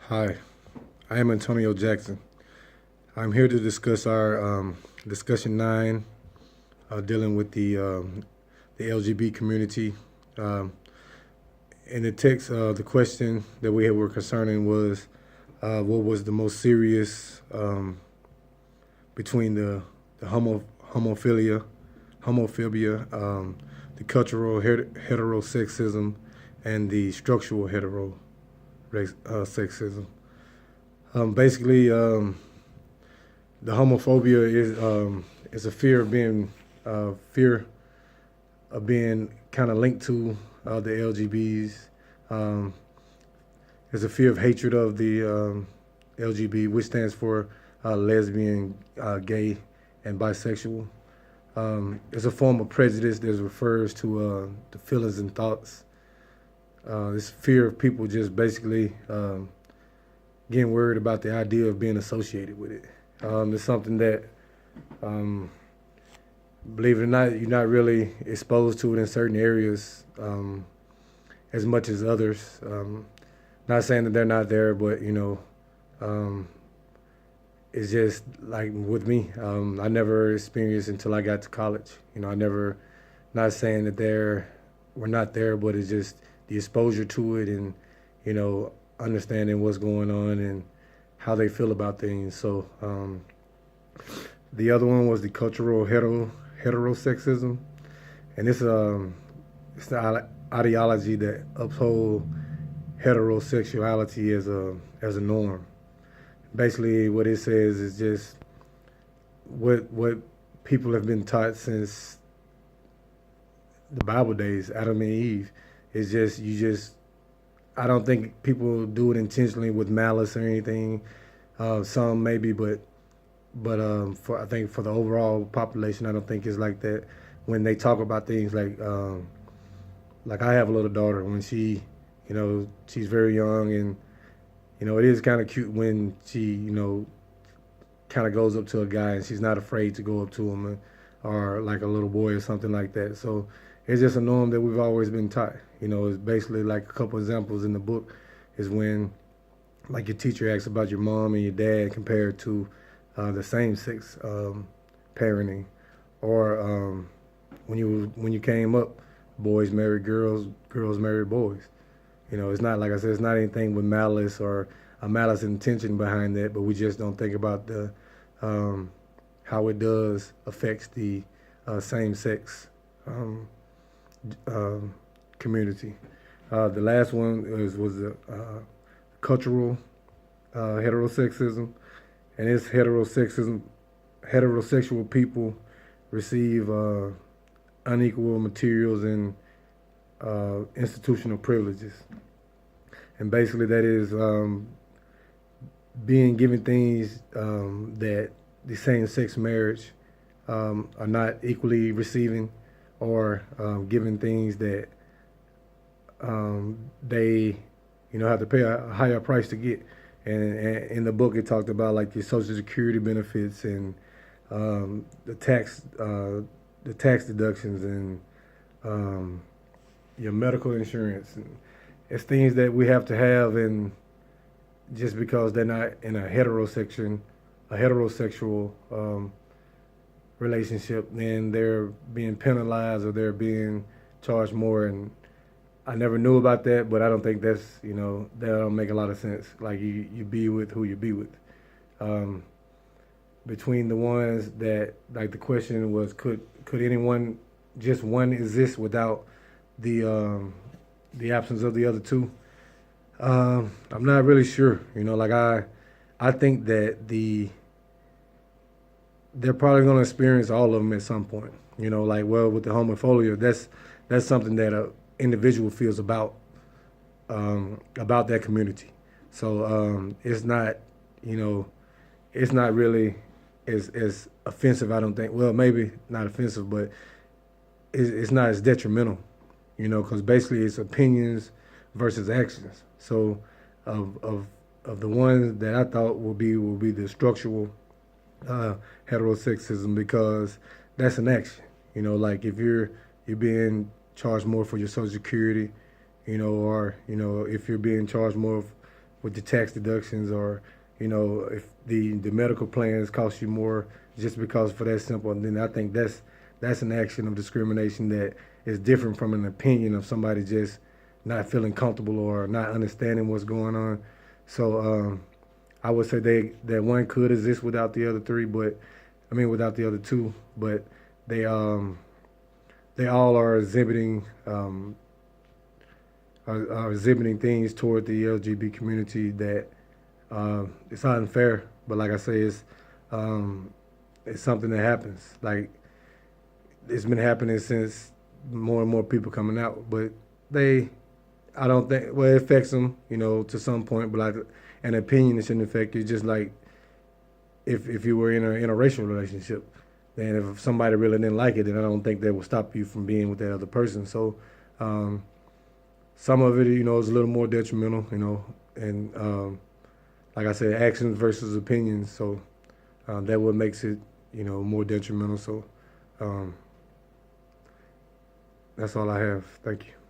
Hi, I am Antonio Jackson. I'm here to discuss our discussion 9, dealing with the LGBT community. Um, in the text, the question that we were concerning was what was the most serious between the homophobia, the cultural heterosexism, and the structural heterosexism. Basically, the homophobia is a fear of being kind of linked to the LGBs. Um, there's a fear of hatred of the LGB, which stands for lesbian, gay, and bisexual. It's a form of prejudice that refers to the feelings and thoughts. This fear of people just basically getting worried about the idea of being associated with it. It's something that, um, believe it or not, you're not really exposed to it in certain areas as much as others. Not saying that they're not there, but um, it's just like with me. I never experienced until I got to college. I never. Not saying that we're not there, but it's just the exposure to it and understanding what's going on and how they feel about things. So the other one was the cultural heterosexism, and it's the ideology that uphold heterosexuality as a norm. Basically, what it says is just what people have been taught since the Bible days, Adam and Eve. Is just you just I don't think people do it intentionally with malice or anything. Some maybe, but for I think for the overall population, I don't think it's like that. When they talk about things like I have a little daughter. When she's very young, and it is kind of cute when she kind of goes up to a guy and she's not afraid to go up to him, or like a little boy or something like that. So it's just a norm that we've always been taught. It's basically like a couple examples in the book is when like your teacher asks about your mom and your dad compared to the same sex parenting, or when you came up, boys marry girls, girls marry boys. It's not like I said, it's not anything with malice or a malice intention behind that, but we just don't think about the how it does affects the same sex um, community. The last one was the cultural heterosexism, and it's heterosexism. Heterosexual people receive unequal materials and institutional privileges, and basically that is being given things that the same-sex marriage are not equally receiving, or given things that they have to pay a higher price to get. And in the book, it talked about like your Social Security benefits and the tax deductions and your medical insurance. And it's things that we have to have, and just because they're not in a heterosexual relationship, then they're being penalized or they're being charged more. And I never knew about that, but I don't think that don't make a lot of sense. Like you be with who you be with. Um, Between the ones that, like, the question was, could anyone, just one, exist without the absence of the other two? I'm not really sure. Like I think that they're probably going to experience all of them at some point. Like, well, with the homophobia, that's something that a individual feels about that community. So it's not really as offensive. I don't think. Well, maybe not offensive, but it's not as detrimental. Because basically it's opinions versus actions. So of the ones that I thought will be the structural heterosexism, because that's an action. Like if you're being charged more for your Social Security, or if you're being charged more with the tax deductions, or if the medical plans cost you more just because for that simple, then I think that's an action of discrimination that is different from an opinion of somebody just not feeling comfortable or not understanding what's going on. So I would say that one could exist without the other three, but I mean without the other two, but they they all are exhibiting are exhibiting things toward the LGBT community that it's unfair. But like I say, it's something that happens. Like it's been happening since more and more people coming out, but they, I don't think, well, it affects them, to some point, but like an opinion that shouldn't affect you. Just like if you were in a interracial relationship, then if somebody really didn't like it, then I don't think that will stop you from being with that other person. So some of it, is a little more detrimental, and like I said, actions versus opinions. So that what makes it, more detrimental. So that's all I have. Thank you.